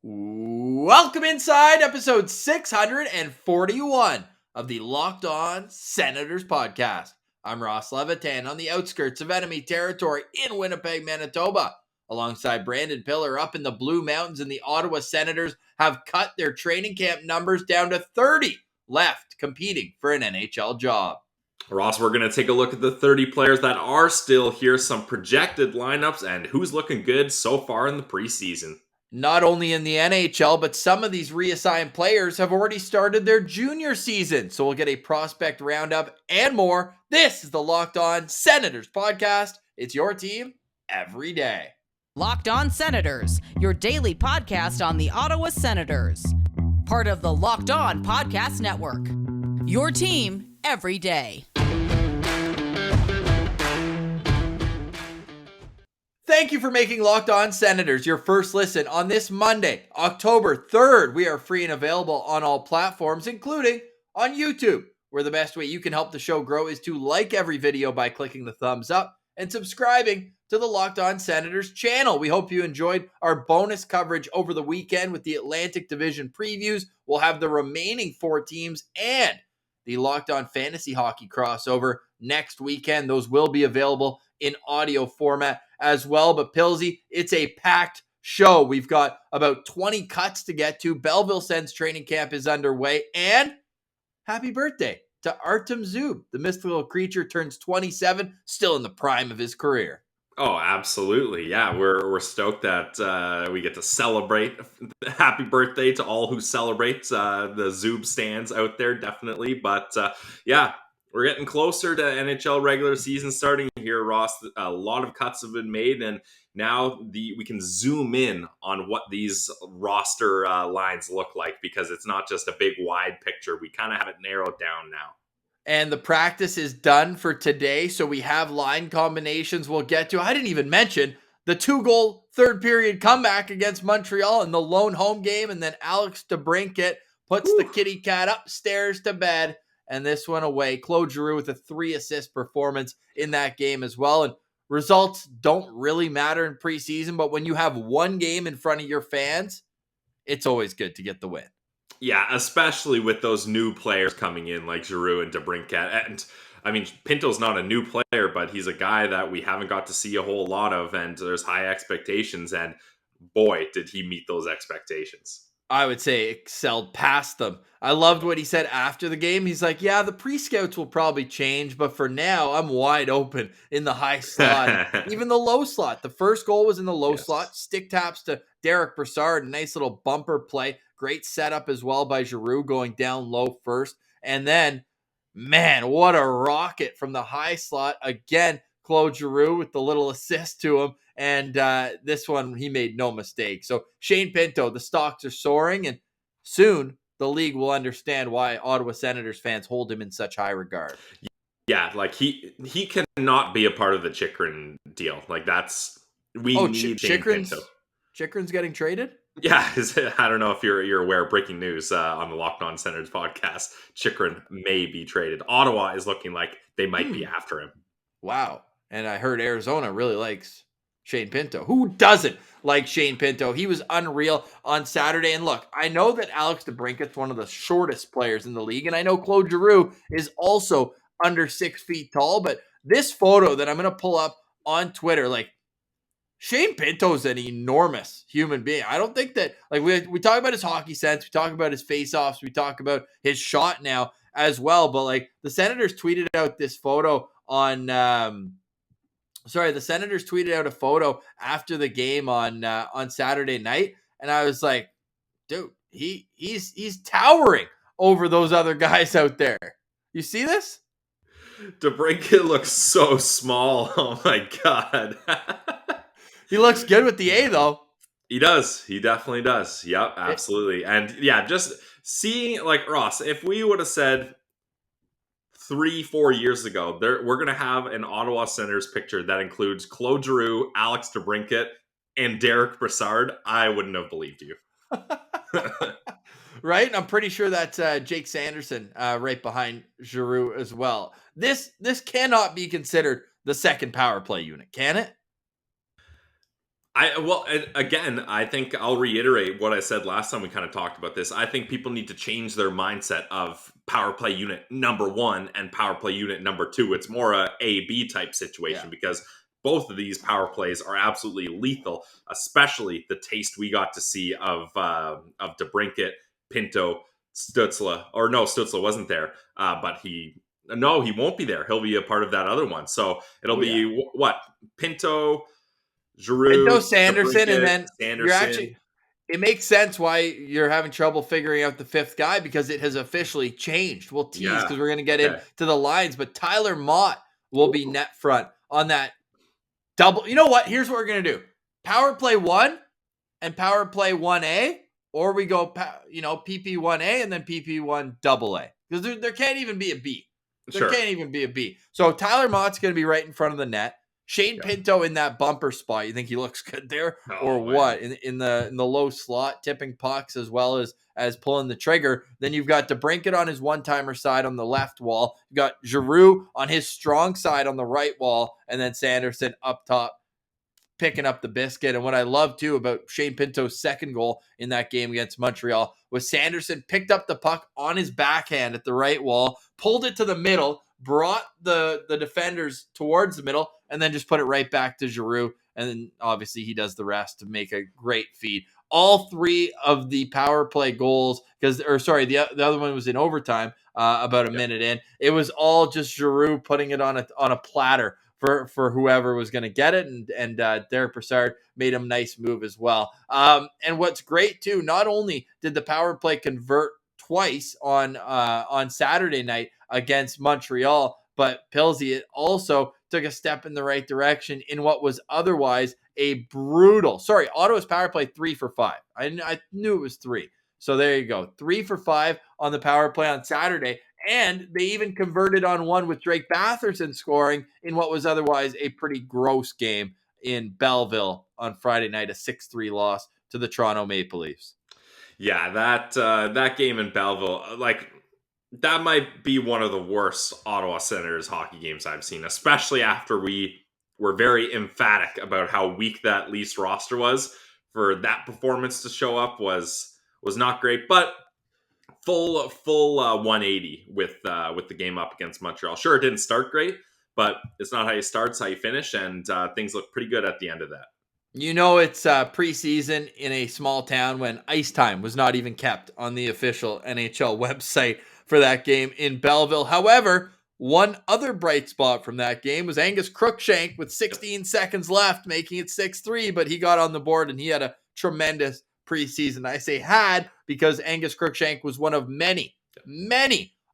Welcome inside episode 641 of the Locked On Senators podcast. I'm Ross Levitan on the outskirts of enemy territory in Winnipeg, Manitoba. Alongside Brandon Piller up in the Blue Mountains, and the Ottawa Senators have cut their training camp numbers down to 30 left competing for an NHL job. Ross, we're going to take a look at the 30 players that are still here, some projected lineups, and who's looking good so far in the preseason. Not only in the NHL, but some of these reassigned players have already started their junior season. So we'll get a prospect roundup and more. This is the Locked On Senators podcast. It's your team every day. Locked On Senators, your daily podcast on the Ottawa Senators. Part of the Locked On Podcast Network. Your team every day. Thank you for making Locked On Senators your first listen on this Monday, October 3rd. We are free and available on all platforms, including on YouTube, where the best way you can help the show grow is to like every video by clicking the thumbs up and subscribing to the Locked On Senators channel. We hope you enjoyed our bonus coverage over the weekend with the Atlantic Division previews. We'll have the remaining 4 teams and the Locked On Fantasy Hockey crossover next weekend. Those will be available in audio format as well. But Pilsy, it's a packed show. We've got about 20 cuts to get to. Belleville Sens Training Camp is underway. And happy birthday to Artem Zub. The mystical creature turns 27, still in the prime of his career. Oh, absolutely. Yeah, we're stoked that we get to celebrate. Happy birthday to all who celebrate the Zub stands out there, definitely. But yeah, we're getting closer to NHL regular season starting here, Ross. A lot of cuts have been made, and now we can zoom in on what these roster lines look like, because it's not just a big wide picture. We kind of have it narrowed down now. And the practice is done for today, so we have line combinations we'll get to. I didn't even mention the 2-goal third period comeback against Montreal in the lone home game, and then Alex DeBrincat puts the kitty cat upstairs to bed, and this one away. Claude Giroux with a 3-assist performance in that game as well. And results don't really matter in preseason, but when you have one game in front of your fans, it's always good to get the win. Yeah, especially with those new players coming in like Giroux and DeBrincat. And I mean, Pinto's not a new player, but he's a guy that we haven't got to see a whole lot of, and there's high expectations. And boy, did he meet those expectations. I would say excelled past them. I loved what he said after the game. He's like, yeah, the pre-scouts will probably change, but for now, I'm wide open in the high slot, even the low slot. The first goal was in the low slot. Stick taps to Derek Brassard. Nice little bumper play. Great setup as well by Giroux going down low first. And then, man, what a rocket from the high slot. Again, Claude Giroux with the little assist to him. And this one, he made no mistake. So Shane Pinto, the stocks are soaring, and soon the league will understand why Ottawa Senators fans hold him in such high regard. Yeah, like he cannot be a part of the Chychrun deal. Like we need Shane Pinto. Chychrun's getting traded? Yeah, I don't know if you're aware of breaking news on the Locked On Senators podcast. Chychrun may be traded. Ottawa is looking like they might be after him. Wow. And I heard Arizona really likes Shane Pinto. Who doesn't like Shane Pinto? He was unreal on Saturday. And look, I know that Alex DeBrincat's one of the shortest players in the league, and I know Claude Giroux is also under 6 feet tall, but this photo that I'm going to pull up on Twitter, like, Shane Pinto's an enormous human being. I don't think that, like, we talk about his hockey sense, we talk about his face-offs, we talk about his shot now as well, but like the Senators tweeted out this photo on the Senators tweeted out a photo after the game on Saturday night, and I was like, dude, he's towering over those other guys out there. You see this? DeBrincat looks so small. Oh my god. He looks good with the A, though. He does. He definitely does. Yep, absolutely. And yeah, just seeing, like, Ross, if we would have said 3-4 years ago, we're going to have an Ottawa Senators picture that includes Claude Giroux, Alex DeBrincat, and Derek Brassard, I wouldn't have believed you. Right? I'm pretty sure that's Jake Sanderson right behind Giroux as well. This cannot be considered the second power play unit, can it? Again, I think I'll reiterate what I said last time we kind of talked about this. I think people need to change their mindset of power play unit number 1 and power play unit number 2. It's more a B type situation because both of these power plays are absolutely lethal, especially the taste we got to see of DeBrincat, Pinto, Stützle. Or no, Stützle wasn't there, but he won't be there. He'll be a part of that other one. So it'll be what? Pinto, Giroux, Pinto, Sanderson, and then Sanderson. you're actually. It makes sense why you're having trouble figuring out the 5th guy because it has officially changed. We'll tease because we're going to get into the lines, but Tyler Mott will be net front on that double. You know what? Here's what we're going to do. Power play 1 and power play 1A, or we go, PP1A and then PP1 AA. Because there can't even be a B. There can't even be a B. So Tyler Mott's going to be right in front of the net. Shane Pinto in that bumper spot. You think he looks good there, or what? In the low slot, tipping pucks as well as pulling the trigger. Then you've got DeBrincat on his one-timer side on the left wall. You got Giroux on his strong side on the right wall, and then Sanderson up top picking up the biscuit. And what I love too about Shane Pinto's second goal in that game against Montreal was Sanderson picked up the puck on his backhand at the right wall, pulled it to the middle, brought the defenders towards the middle, and then just put it right back to Giroux. And then obviously he does the rest to make a great feed. All 3 of the power play goals, the other one was in overtime about a minute in. It was all just Giroux putting it on a platter for whoever was going to get it, and Derek Brassard made a nice move as well. And what's great too, not only did the power play convert twice on Saturday night against Montreal, but Pilsy, it also took a step in the right direction in what was otherwise a brutal. Ottawa's power play 3 for 5. I knew it was 3. So there you go, 3 for 5 on the power play on Saturday. And they even converted on one with Drake Batherson scoring in what was otherwise a pretty gross game in Belleville on Friday night, a 6-3 loss to the Toronto Maple Leafs. Yeah, that game in Belleville, that might be one of the worst Ottawa Senators hockey games I've seen, especially after we were very emphatic about how weak that Leafs roster was. For that performance to show up was not great, but full 180 with the game up against Montreal. Sure, it didn't start great, but it's not how you start, it's how you finish, and things look pretty good at the end of that. It's preseason in a small town when ice time was not even kept on the official NHL website for that game in Belleville. However, one other bright spot from that game was Angus Crookshank with 16 seconds left, making it 6-3, but he got on the board and he had a tremendous preseason. I say had because Angus Crookshank was one of many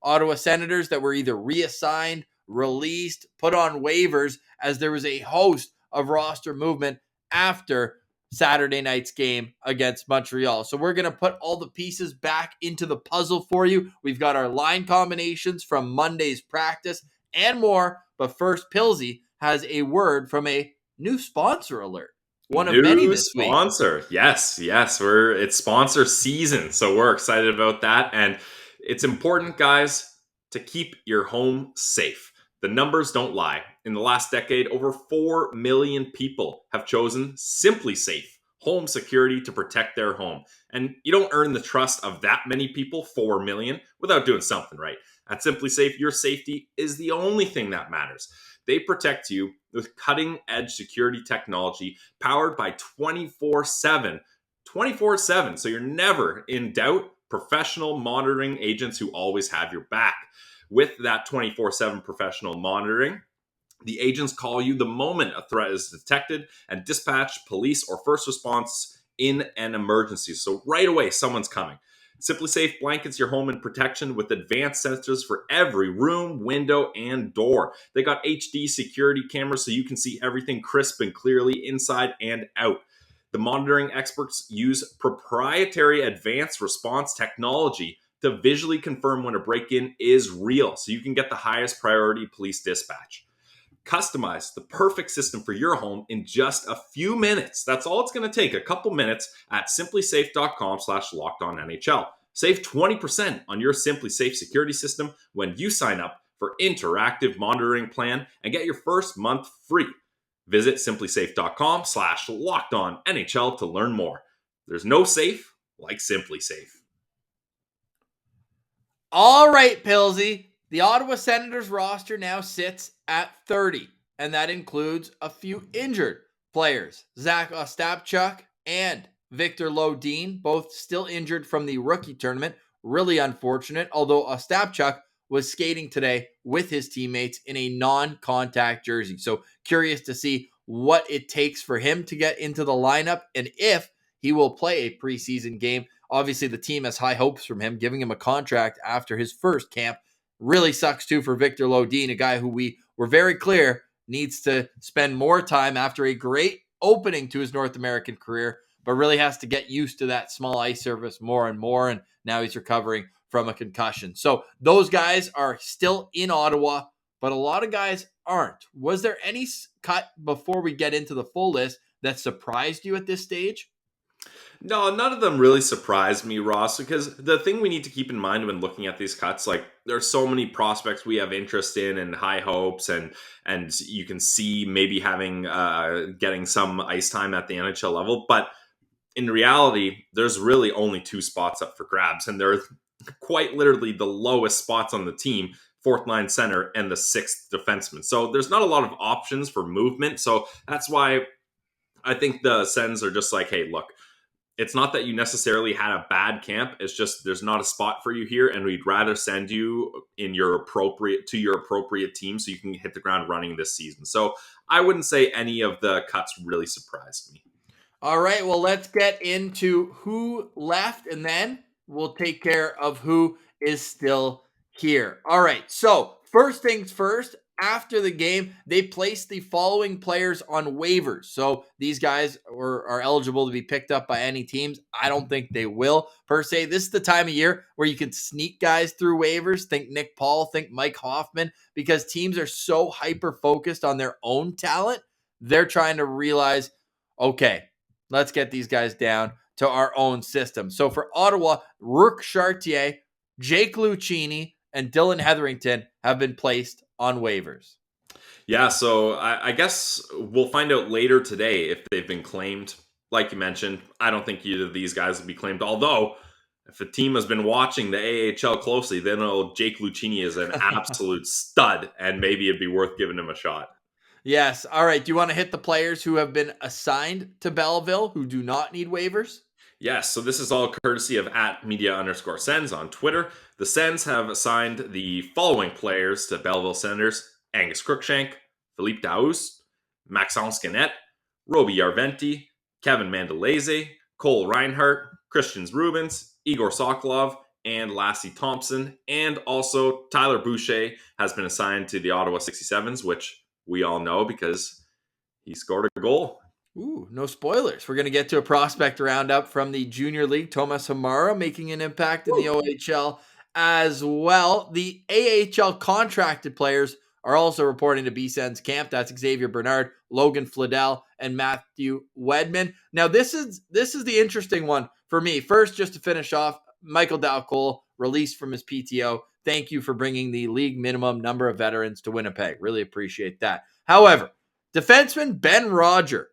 Ottawa Senators that were either reassigned, released, put on waivers, as there was a host of roster movement after Saturday night's game against Montreal. So we're going to put all the pieces back into the puzzle for you. We've got our line combinations from Monday's practice and more. But first, Pilsy has a word from a new sponsor alert. One of many this sponsor. Week. Yes. It's sponsor season. So we're excited about that. And it's important, guys, to keep your home safe. The numbers don't lie. In the last decade, over 4 million people have chosen SimpliSafe home security to protect their home. And you don't earn the trust of that many people, 4 million, without doing something right. At SimpliSafe, your safety is the only thing that matters. They protect you with cutting-edge security technology powered by 24/7. 24/7, so you're never in doubt. Professional monitoring agents who always have your back. With that 24/7 professional monitoring, the agents call you the moment a threat is detected and dispatch police or first response in an emergency. So right away, someone's coming. SimpliSafe blankets your home in protection with advanced sensors for every room, window, and door. They got HD security cameras so you can see everything crisp and clearly inside and out. The monitoring experts use proprietary advanced response technology to visually confirm when a break-in is real so you can get the highest priority police dispatch. Customize the perfect system for your home in just a few minutes. That's all it's going to take, a couple minutes at simplisafe.com/lockedonnhl. Save 20% on your SimpliSafe security system when you sign up for interactive monitoring plan and get your first month free. Visit simplysafe.com/lockedonnHL to learn more. There's no safe like SimpliSafe. All right, Pillsy. The Ottawa Senators roster now sits at 30, and that includes a few injured players. Zach Ostapchuk and Victor Lodin, both still injured from the rookie tournament. Really unfortunate, although Ostapchuk was skating today with his teammates in a non-contact jersey. So curious to see what it takes for him to get into the lineup and if he will play a preseason game. Obviously, the team has high hopes from him, giving him a contract after his first camp. Really sucks, too, for Victor Lodin, a guy who we were very clear needs to spend more time after a great opening to his North American career, but really has to get used to that small ice surface more and more, and now he's recovering from a concussion. So those guys are still in Ottawa, but a lot of guys aren't. Was there any cut before we get into the full list that surprised you at this stage? No, none of them really surprised me, Ross, because the thing we need to keep in mind when looking at these cuts, like there's so many prospects we have interest in and high hopes, and you can see maybe having getting some ice time at the NHL level, but in reality, there's really only 2 spots up for grabs, and they're quite literally the lowest spots on the team, 4th line center and the 6th defenseman. So there's not a lot of options for movement. So that's why I think the Sens are just like, hey, look, it's not that you necessarily had a bad camp. It's just there's not a spot for you here, and we'd rather send you in your appropriate team so you can hit the ground running this season. So I wouldn't say any of the cuts really surprised me. All right, well, let's get into who left, and then we'll take care of who is still here. All right, so first things first, after the game, they placed the following players on waivers. So these guys are eligible to be picked up by any teams. I don't think they will, per se. This is the time of year where you can sneak guys through waivers. Think Nick Paul, think Mike Hoffman, because teams are so hyper-focused on their own talent. They're trying to realize, okay, let's get these guys down to our own system. So for Ottawa, Rourke Chartier, Jake Lucchini, and Dylan Hetherington have been placed on waivers. Yeah, so I guess we'll find out later today if they've been claimed. Like you mentioned, I don't think either of these guys will be claimed. Although, if a team has been watching the AHL closely, then Jake Lucchini is an absolute stud, and maybe it'd be worth giving him a shot. Yes. All right. Do you want to hit the players who have been assigned to Belleville who do not need waivers? Yes, so this is all courtesy of @media_Sens on Twitter. The Sens have assigned the following players to Belleville Senators: Angus Crookshank, Philippe Daoust, Maxence Gannett, Roby Yarventi, Kevin Mandalese, Cole Reinhardt, Christian Rubens, Igor Sokolov, and Lassie Thompson. And also Tyler Boucher has been assigned to the Ottawa 67s, which we all know because he scored a goal. Ooh, no spoilers. We're going to get to a prospect roundup from the Junior League. Thomas Hamara making an impact in the OHL as well. The AHL contracted players are also reporting to B-Sens camp. That's Xavier Bernard, Logan Fladell, and Matthew Wedman. Now, this is the interesting one for me. First, just to finish off, Michael Dalcole released from his PTO. Thank you for bringing the league minimum number of veterans to Winnipeg. Really appreciate that. However, defenseman Ben Roger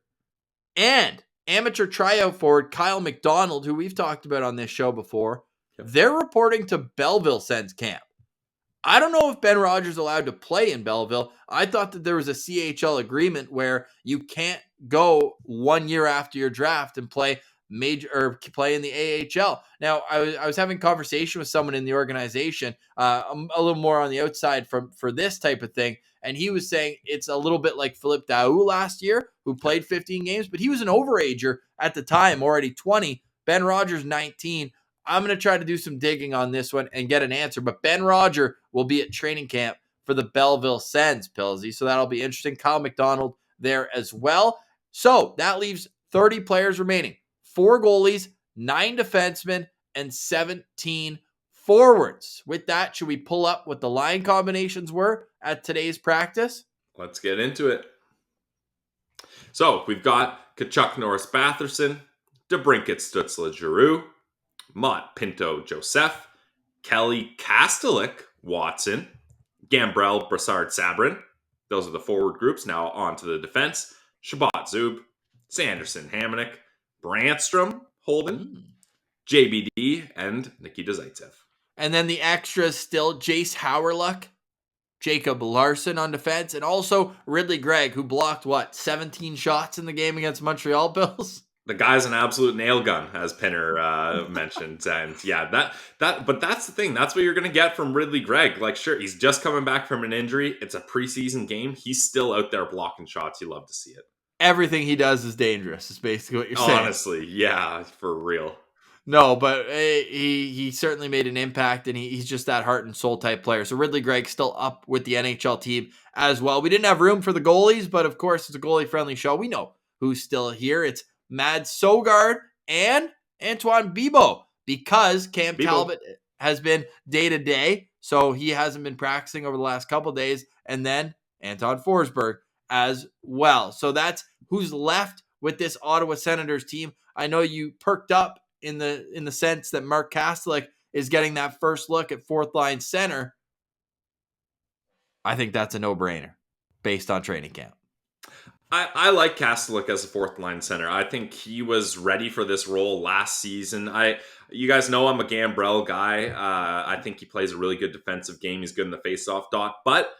and amateur tryout forward Kyle McDonald, who we've talked about on this show before, they're reporting to Belleville Sens camp. I don't know if Ben Rogers is allowed to play in Belleville. I thought that there was a CHL agreement where you can't go 1 year after your draft and play play in the AHL. Now, I was having a conversation with someone in the organization, a little more on the outside for this type of thing, and he was saying it's a little bit like Philippe Daoust last year, who played 15 games, but he was an overager at the time, already 20. Ben Rogers, 19. I'm going to try to do some digging on this one and get an answer, but Ben Roger will be at training camp for the Belleville Sens, Pilsy, so that'll be interesting. Kyle McDonald there as well. So that leaves 30 players remaining. 4 goalies, 9 defensemen, and 17 forwards. With that, should we pull up what the line combinations were at today's practice? Let's get into it. So we've got Kachuk Norris Batherson, DeBrincat Stutzla Giroux, Mott Pinto Joseph, Kelly Kastelik Watson, Gambrell Brassard Sabrin. Those are the forward groups. Now on to the defense. Shabbat Zub, Sanderson, Hamonic, Brandstrom, Holden, Mm. JBD, and Nikita Zaitsev. And then the extras still Jace Howerluck, Jacob Larson on defense, and also Ridley Gregg, who blocked, 17 shots in the game against Montreal Bills? The guy's an absolute nail gun, as Pinner mentioned. And yeah, but that's the thing. That's what you're going to get from Ridley Gregg. Like, sure, he's just coming back from an injury. It's a preseason game. He's still out there blocking shots. You love to see it. Everything he does is dangerous, is basically what you're saying. Honestly, yeah, for real. No, but he certainly made an impact, and he's just that heart and soul type player. So Ridley Gregg's still up with the NHL team as well. We didn't have room for the goalies, but of course it's a goalie-friendly show. We know who's still here. It's Mads Sogard and Antoine Bibeau, because Cam Talbot has been day-to-day, so he hasn't been practicing over the last couple days, and then Anton Forsberg as well. So that's who's left with this Ottawa Senators team. I know you perked up in the sense that Mark Kastelik is getting that first look at fourth line center. I think that's a no-brainer based on training camp. I like Kastelik as a fourth line center. I think he was ready for this role last season. You guys know I'm a Gambrell guy. I think he plays a really good defensive game. He's good in the faceoff dot, but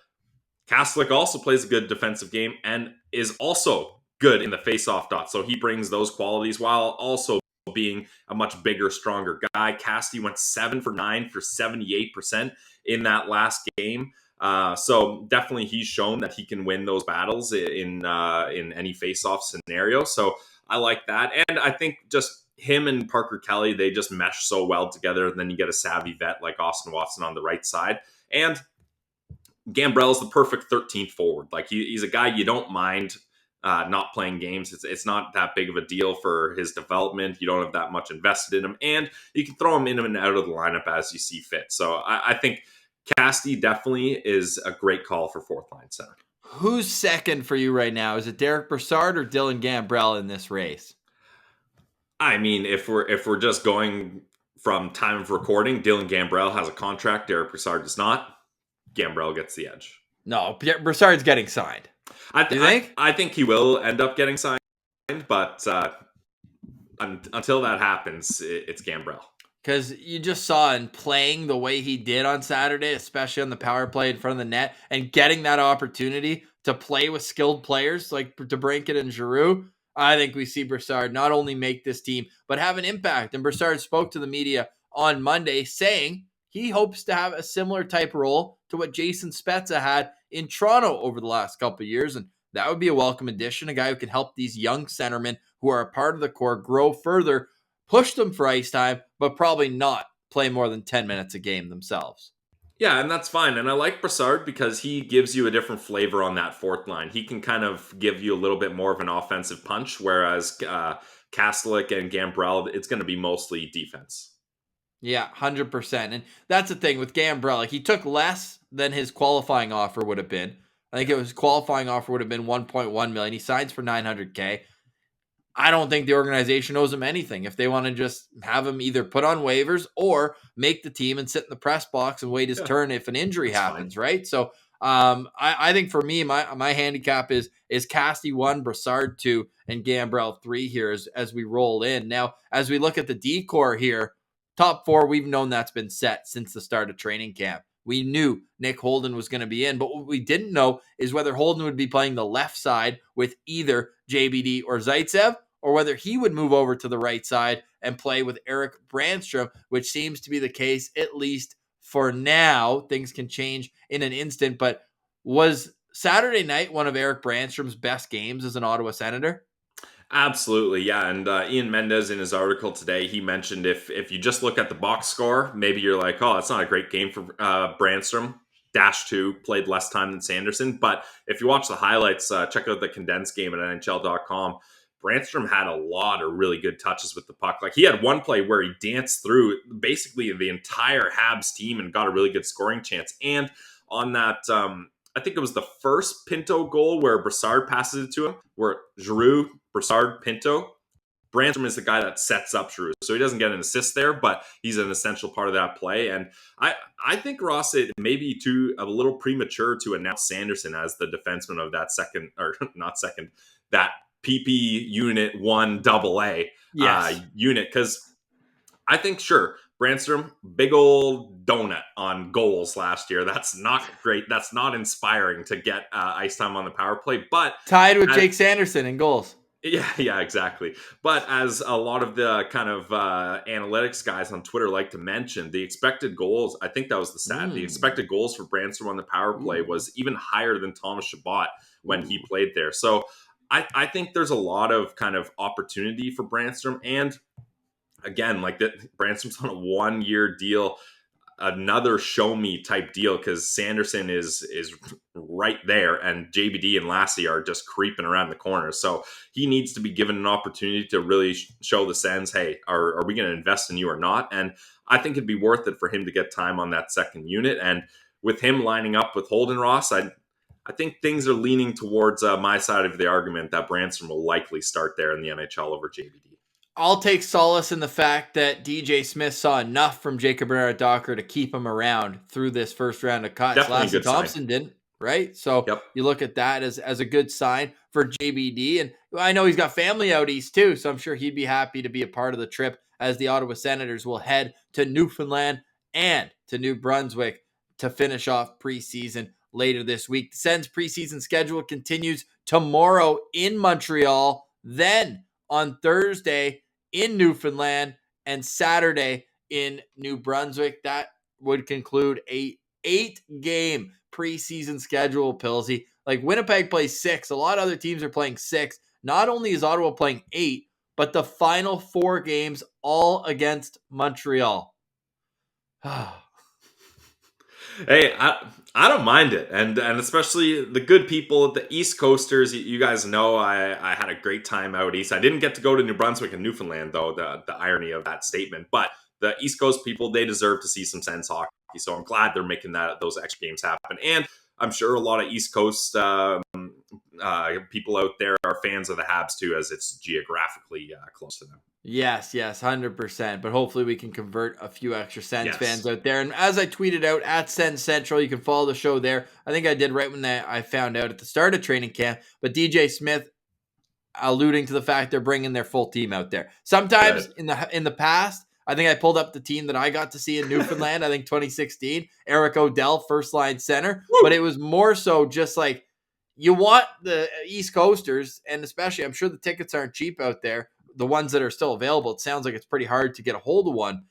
Kastelik also plays a good defensive game and is also good in the faceoff dot. So he brings those qualities while also being a much bigger, stronger guy. Casty went 7 for 9 for 78% in that last game. So definitely he's shown that he can win those battles in any face-off scenario. So I like that. And I think just him and Parker Kelly, they just mesh so well together. And then you get a savvy vet like Austin Watson on the right side. And Gambrell's the perfect 13th forward. Like he's a guy you don't mind not playing games. It's not that big of a deal for his development. You don't have that much invested in him. And you can throw him in and out of the lineup as you see fit. So I think Casty definitely is a great call for fourth line center. Who's second for you right now? Is it Derek Brassard or Dylan Gambrell in this race? I mean, if we're just going from time of recording, Dylan Gambrell has a contract. Derek Brassard does not. Gambrell gets the edge. No, Brassard's getting signed. You think? I think he will end up getting signed, but until that happens, it's Gambrell. Because you just saw him playing the way he did on Saturday, especially on the power play in front of the net, and getting that opportunity to play with skilled players like DeBrincat and Giroux. I think we see Brassard not only make this team, but have an impact. And Brassard spoke to the media on Monday saying he hopes to have a similar type role to what Jason Spezza had in Toronto over the last couple of years. And that would be a welcome addition, a guy who can help these young centermen who are a part of the core grow further, push them for ice time, but probably not play more than 10 minutes a game themselves. Yeah, and that's fine. And I like Brassard because he gives you a different flavor on that fourth line. He can kind of give you a little bit more of an offensive punch, whereas Kastelik and Gambrell, it's going to be mostly defense. Yeah, 100%. And that's the thing with Gambrell. Like, he took less than his qualifying offer would have been. I think his qualifying offer would have been $1.1 million. He signs for $900K. I don't think the organization owes him anything if they want to just have him either put on waivers or make the team and sit in the press box and wait his turn if an injury happens, fine. Right? So I think for me, my handicap is Casty 1, Brassard 2, and Gambrell 3 here as we roll in. Now, as we look at the D-core here, top 4, we've known that's been set since the start of training camp. We knew Nick Holden was going to be in, but what we didn't know is whether Holden would be playing the left side with either JBD or Zaitsev, or whether he would move over to the right side and play with Erik Brandstrom, which seems to be the case, at least for now. Things can change in an instant, but was Saturday night one of Erik Brandstrom's best games as an Ottawa Senator? Absolutely, yeah. And Ian Mendez in his article today, he mentioned if you just look at the box score, maybe you're like, oh, it's not a great game for Brandstrom. -2, played less time than Sanderson. But if you watch the highlights, check out the condensed game at NHL.com. Brandstrom had a lot of really good touches with the puck. Like, he had one play where he danced through basically the entire Habs team and got a really good scoring chance. And on that, I think it was the first Pinto goal where Brassard passes it to him, where Giroux, Brassard, Pinto. Brandstrom is the guy that sets up Giroux. So he doesn't get an assist there, but he's an essential part of that play. And I think, Ross, it may be a little premature to announce Sanderson as the defenseman of that that PP unit 1 AA unit, because I think, sure, Brandstrom, big old donut on goals last year. That's not great. That's not inspiring to get ice time on the power play. But tied with Jake Sanderson in goals. Yeah, exactly. But as a lot of the kind of analytics guys on Twitter like to mention, the expected goals, I think that was the stat. The expected goals for Brandstrom on the power play was even higher than Thomas Chabot when he played there. So I think there's a lot of kind of opportunity for Brandstrom. And again, like that, Brandstrom's on a 1-year deal, another show me type deal, because Sanderson is right there and JBD and Lassie are just creeping around the corner. So he needs to be given an opportunity to really show the Sens, hey, are we going to invest in you or not? And I think it'd be worth it for him to get time on that second unit. And with him lining up with Holden Ross, I think things are leaning towards my side of the argument that Brandstrom will likely start there in the NHL over JBD. I'll take solace in the fact that DJ Smith saw enough from Jacob Bernard-Docker to keep him around through this first round of cuts. Lassie Thompson didn't, right? So you look at that as a good sign for JBD. And I know he's got family out east too, so I'm sure he'd be happy to be a part of the trip as the Ottawa Senators will head to Newfoundland and to New Brunswick to finish off preseason later this week. The Sens preseason schedule continues tomorrow in Montreal, then on Thursday in Newfoundland, and Saturday in New Brunswick. That would conclude a 8-game preseason schedule, Pilsy. Like, Winnipeg plays 6. A lot of other teams are playing 6. Not only is Ottawa playing 8, but the final 4 games all against Montreal. Hey, I don't mind it, and especially the good people at the East Coasters. You guys know I had a great time out east. I didn't get to go to New Brunswick and Newfoundland, though. The irony of that statement, but the East Coast people, they deserve to see some Sens hockey. So I'm glad they're making those extra games happen, and I'm sure a lot of East Coast people out there are fans of the Habs too, as it's geographically close to them. Yes, 100%. But hopefully we can convert a few extra Sens fans out there. And as I tweeted out at Sens Central, you can follow the show there. I think I did right when I found out at the start of training camp. But DJ Smith alluding to the fact they're bringing their full team out there. Sometimes in the past, I think I pulled up the team that I got to see in Newfoundland. I think 2016, Eric O'Dell, first line center. Woo! But it was more so just like, you want the East Coasters, and especially, I'm sure the tickets aren't cheap out there. The ones that are still available, it sounds like it's pretty hard to get a hold of one.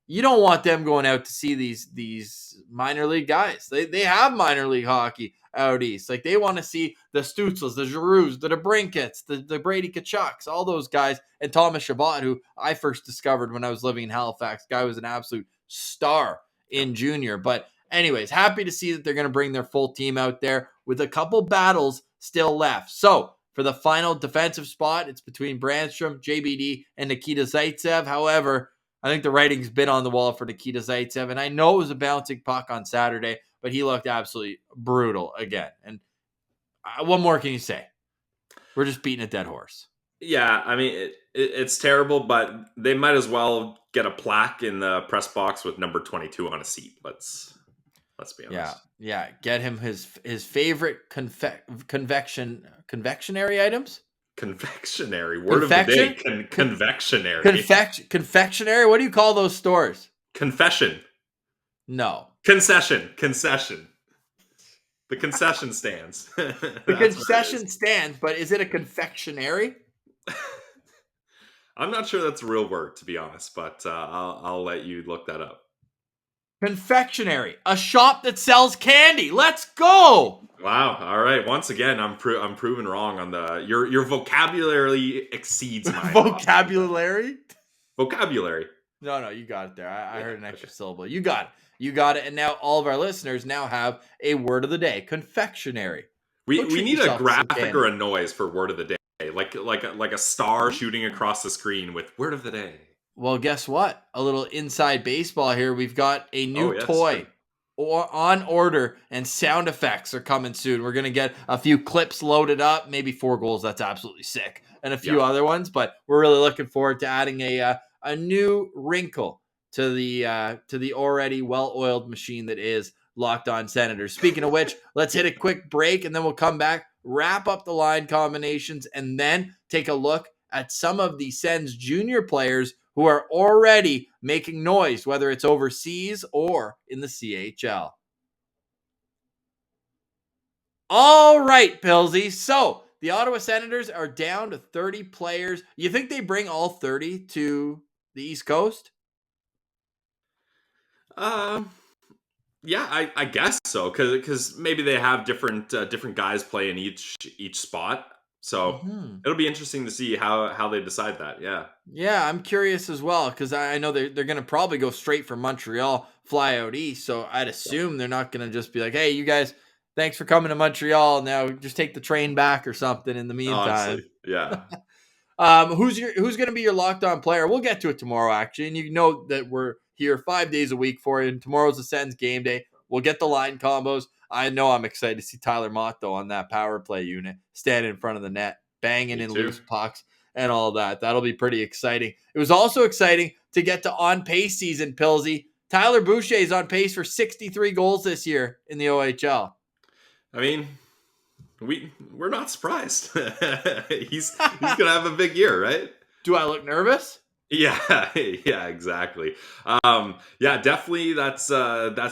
You don't want them going out to see these minor league guys. They have minor league hockey out east. Like, they want to see the Stutzels, the Giroux, the DeBrincats, the Brady Kachucks, all those guys, and Thomas Chabot, who I first discovered when I was living in Halifax. Guy was an absolute star in junior. But anyways, happy to see that they're going to bring their full team out there with a couple battles still left. So for the final defensive spot, it's between Brandstrom, JBD, and Nikita Zaitsev. However, I think the writing's been on the wall for Nikita Zaitsev, and I know it was a bouncing puck on Saturday, but he looked absolutely brutal again. And what more can you say? We're just beating a dead horse. Yeah, I mean, it's terrible, but they might as well get a plaque in the press box with number 22 on a seat. Let's be honest. Yeah. Get him his favorite confectionery items. Confectionery. Word of the day. Confectionery. Confectionery. What do you call those stores? Confession. No. Concession. The concession stands. The concession stands, but is it a confectionery? I'm not sure that's a real word, to be honest, but I'll let you look that up. Confectionery, a shop that sells candy. Let's go. Wow. All right. Once again, I'm proven wrong on your vocabulary exceeds my vocabulary. Vocabulary. No, you got it there. I heard an extra syllable. You got it. And now all of our listeners now have a word of the day: confectionery. We need a graphic or a noise for word of the day, like a star shooting across the screen with word of the day. Well, guess what? A little inside baseball here. We've got a new toy on order, and sound effects are coming soon. We're going to get a few clips loaded up, maybe 4 goals. That's absolutely sick. And a few other ones, but we're really looking forward to adding a new wrinkle to the already well-oiled machine that is Locked On Senators. Speaking of which, let's hit a quick break, and then we'll come back wrap up the line combinations, and then take a look at some of the Sens junior players who are already making noise, whether it's overseas or in the CHL. All right, Pillsy. So the Ottawa Senators are down to 30 players. You think they bring all 30 to the East Coast? Yeah, I guess so, because maybe they have different guys play in each spot. So it'll be interesting to see how they decide that. Yeah. Yeah, I'm curious as well, because I know they're going to probably go straight from Montreal, fly out east. So I'd assume they're not going to just be like, hey, you guys, thanks for coming to Montreal. Now just take the train back or something in the meantime. Honestly, yeah. Who's going to be your locked on player? We'll get to it tomorrow, actually, and you know that we're here 5 days a week for you. And tomorrow's the Sens game day. We'll get the line combos. I know I'm excited to see Tyler Mott though on that power play unit, standing in front of the net, banging in loose pucks and all that. That'll be pretty exciting. It was also exciting to get to on pace season, Pillsy. Tyler Boucher is on pace for 63 goals this year in the OHL. I mean, we're not surprised. he's gonna have a big year, right? Do I look nervous? Yeah, yeah, exactly. Yeah, definitely. That's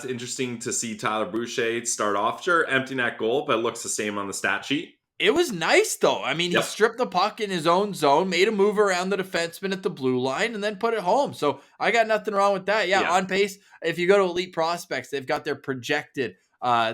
interesting to see Tyler Boucher start off. Sure, empty net goal, but it looks the same on the stat sheet. It was nice though. I mean, he stripped the puck in his own zone, made a move around the defenseman at the blue line, and then put it home. So I got nothing wrong with that. Yeah, on pace. If you go to Elite Prospects, they've got their projected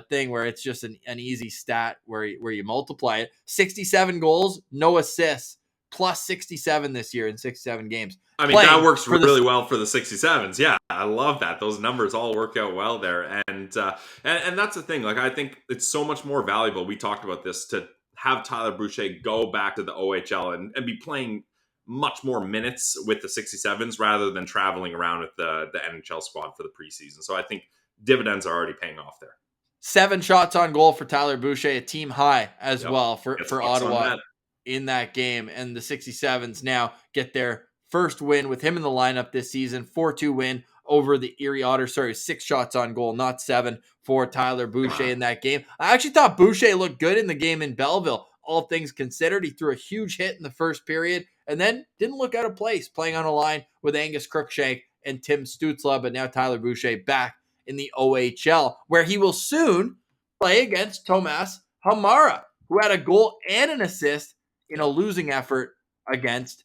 thing where it's just an easy stat where you multiply it. 67 goals, no assists, plus 67 this year in 67 games. I mean, that works really well for the 67s. Yeah, I love that. Those numbers all work out well there. And that's the thing. Like, I think it's so much more valuable. We talked about this, to have Tyler Boucher go back to the OHL and be playing much more minutes with the 67s rather than traveling around with the NHL squad for the preseason. So I think dividends are already paying off there. 7 shots on goal for Tyler Boucher, a team high as well for Ottawa in that game. And the 67s now get their first win with him in the lineup this season. 4-2 win over the Erie Otters. 6 shots on goal, not 7 for Tyler Boucher in that game. I actually thought Boucher looked good in the game in Belleville. All things considered, he threw a huge hit in the first period and then didn't look out of place playing on a line with Angus Crookshank and Tim Stützle. But now Tyler Boucher back in the OHL, where he will soon play against Tomas Hamara, who had a goal and an assist in a losing effort against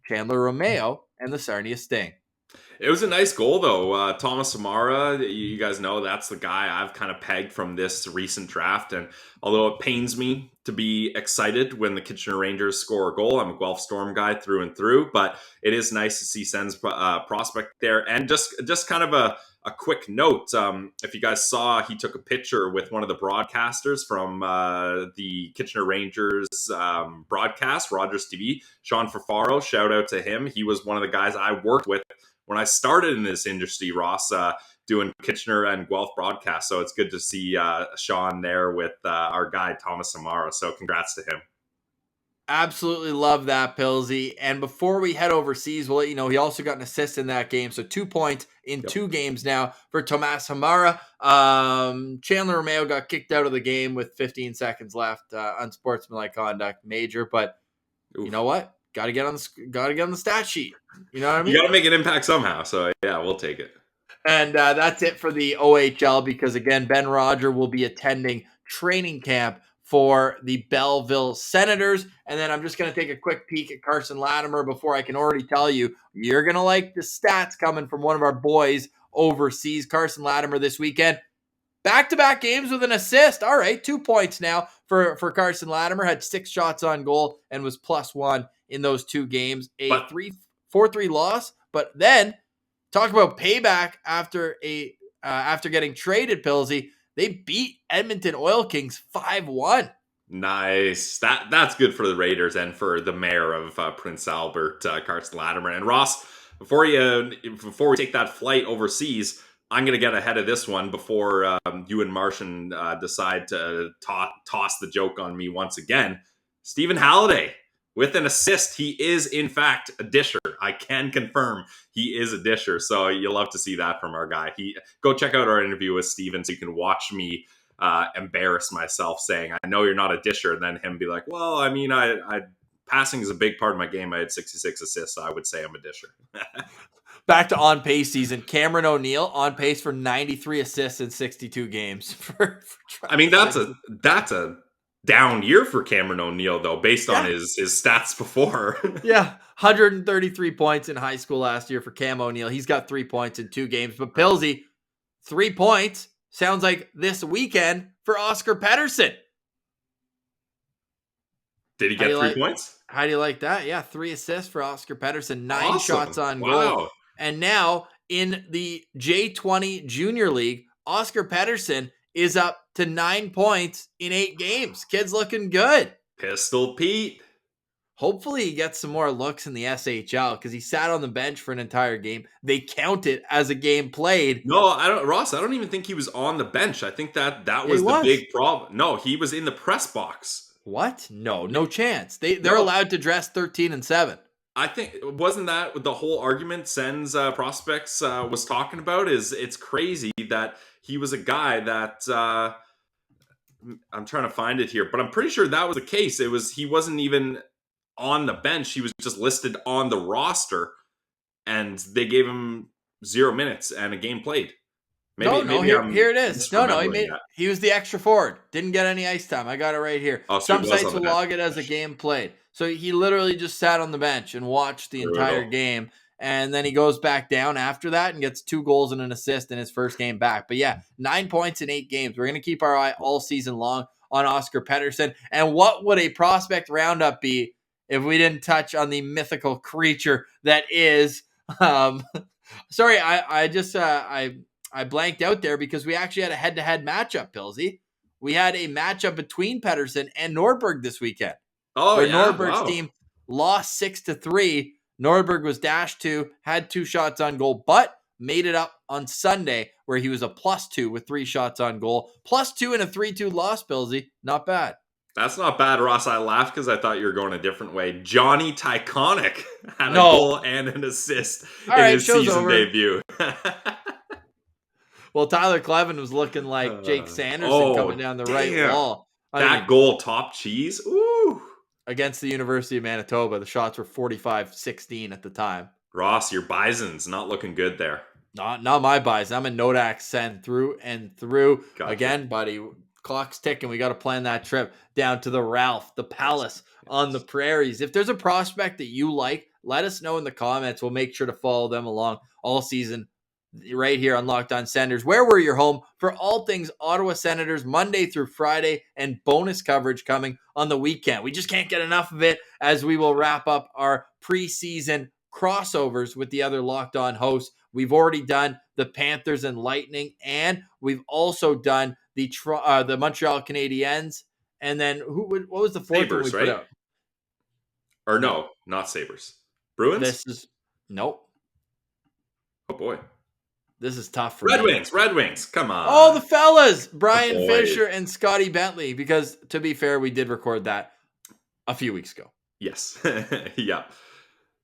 Chandler Romeo and the Sarnia Sting. It was a nice goal, though. Thomas Hamara, you guys know that's the guy I've kind of pegged from this recent draft. And although it pains me to be excited when the Kitchener Rangers score a goal, I'm a Guelph Storm guy through and through. But it is nice to see Sens prospect there. And just kind of a quick note, if you guys saw, he took a picture with one of the broadcasters from the Kitchener Rangers broadcast, Rogers TV, Sean Fafaro. Shout out to him. He was one of the guys I worked with when I started in this industry, Ross, doing Kitchener and Guelph broadcasts. So it's good to see Sean there with our guy, Thomas Hamara. So congrats to him. Absolutely love that, Pillsy. And before we head overseas, we'll let you know he also got an assist in that game. So 2 points in 2 games now for Tomas Hamara. Chandler Romeo got kicked out of the game with 15 seconds left. Unsportsmanlike conduct, major. But you know what? Got to get on the stat sheet. You know what I mean? You got to make an impact somehow. So yeah, we'll take it. And that's it for the OHL, because again, Ben Roger will be attending training camp for the Belleville Senators. And then I'm just going to take a quick peek at Carson Latimer before I can already tell you, you're going to like the stats coming from one of our boys overseas. Carson Latimer this weekend, back-to-back games with an assist. All right, 2 points now for Carson Latimer. Had 6 shots on goal and was +1 in those 2 games. A 4-3 loss. But then, talk about payback after getting traded, Pillsy. They beat Edmonton Oil Kings 5-1. Nice. That's good for the Raiders and for the mayor of Prince Albert, Carson Latimer. And Ross, before we take that flight overseas, I'm going to get ahead of this one before you and Martian decide to toss the joke on me once again. Stephen Halliday with an assist. He is, in fact, a disher. I can confirm he is a disher. So you'll love to see that from our guy. Go check out our interview with Stephen so you can watch me embarrass myself saying, I know you're not a disher. And then him be like, well, I mean, I passing is a big part of my game. I had 66 assists, so I would say I'm a disher. Back to on pace season. Cameron O'Neill on pace for 93 assists in 62 games. I mean, that's a down year for Cameron O'Neill, though, based on his stats before. Yeah, 133 points in high school last year for Cam O'Neill. He's got 3 points in 2 games. But Pilsy, 3 points sounds like this weekend for Oscar Pettersson. Did he get 3 points? How do you like that? Yeah, 3 assists for Oscar Pettersson, 9 Awesome. shots on goal. And now in the J20 Junior League, Oscar Pettersson is up to 9 points in 8 games. Kid's looking good. Pistol Pete. Hopefully he gets some more looks in the SHL because he sat on the bench for an entire game. They count it as a game played. No, I don't even think he was on the bench. I think that was the big problem. No, he was in the press box. What? No chance. They're allowed to dress 13 and 7. I think, wasn't that the whole argument Sens Prospects was talking about? Is it's crazy that he was a guy that I'm trying to find it here, but I'm pretty sure that was the case. He wasn't even on the bench. He was just listed on the roster, and they gave him 0 minutes and a game played. Here it is. He was the extra forward. Didn't get any ice time. I got it right here. Some sites will log it as a game played. So he literally just sat on the bench and watched the entire game. And then he goes back down after that and gets 2 goals and an assist in his first game back. But yeah, 9 points in 8 games. We're going to keep our eye all season long on Oscar Pettersson. And what would a prospect roundup be if we didn't touch on the mythical creature that is, sorry, I blanked out there because we actually had a head-to-head matchup, Pilsy. We had a matchup between Pettersson and Nordberg this weekend. Nordberg's team lost 6-3. Nordberg was -2, had 2 shots on goal, but made it up on Sunday where he was a +2 with 3 shots on goal. +2 in a 3-2 loss, Pilsy. Not bad. That's not bad, Ross. I laughed because I thought you were going a different way. Johnny Tyconic had a goal and an assist in his season debut. Well, Tyler Clevin was looking like Jake Sanderson coming down the right wall. Goal top cheese. Ooh. Against the University of Manitoba. The shots were 45-16 at the time. Ross, your Bison's not looking good there. Not my Bison. I'm a Nodak Sen through and through. Gotcha. Again, buddy, clock's ticking. We got to plan that trip down to the Ralph, the Palace on the prairies. If there's a prospect that you like, let us know in the comments. We'll make sure to follow them along all season right here on Locked On Senators, where we're your home for all things Ottawa Senators Monday through Friday and bonus coverage coming on the weekend. We just can't get enough of it as we will wrap up our preseason crossovers with the other Locked On hosts. We've already done the Panthers and Lightning, and we've also done the Montreal Canadiens. And then what was the fourth Sabres, one we put right? out? Or no, not Sabres. Bruins? Nope. Oh boy. This is tough for Red me. Red Wings. Come on. Oh, the fellas. Brian Fisher and Scotty Bentley. Because, to be fair, we did record that a few weeks ago. Yes. Yeah.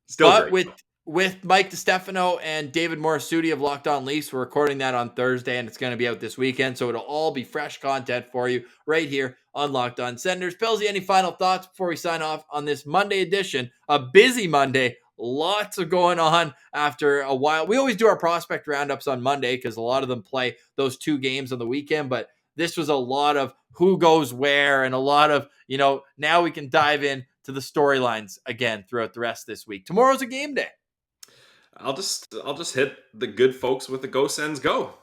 Still great. With Mike DiStefano and David Morisuti of Locked On Leafs, we're recording that on Thursday, and it's going to be out this weekend. So it'll all be fresh content for you right here on Locked On Senators. Pilsy, any final thoughts before we sign off on this Monday edition? A busy Monday. Lots of going on after a while. We always do our prospect roundups on Monday because a lot of them play those 2 games on the weekend, but this was a lot of who goes where and a lot of, now we can dive in to the storylines again throughout the rest of this week. Tomorrow's a game day. I'll just hit the good folks with the Go Sens Go.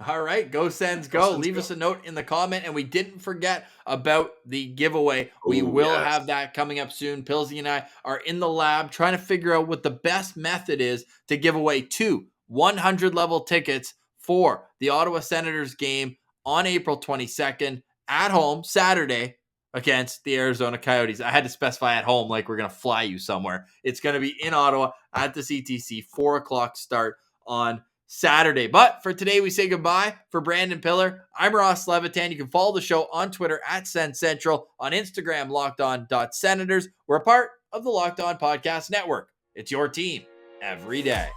All right, go Sens go. Leave us a note in the comment. And we didn't forget about the giveaway. We will have that coming up soon. Pilsy and I are in the lab trying to figure out what the best method is to give away 2 100-level tickets for the Ottawa Senators game on April 22nd at home, Saturday, against the Arizona Coyotes. I had to specify at home like we're going to fly you somewhere. It's going to be in Ottawa at the CTC, 4 o'clock start on Saturday. But for today, we say goodbye. For Brandon Piller, I'm Ross Levitan. You can follow the show on Twitter at Sens Central, on Instagram, LockedOn.Senators. We're a part of the Locked On Podcast Network. It's your team every day.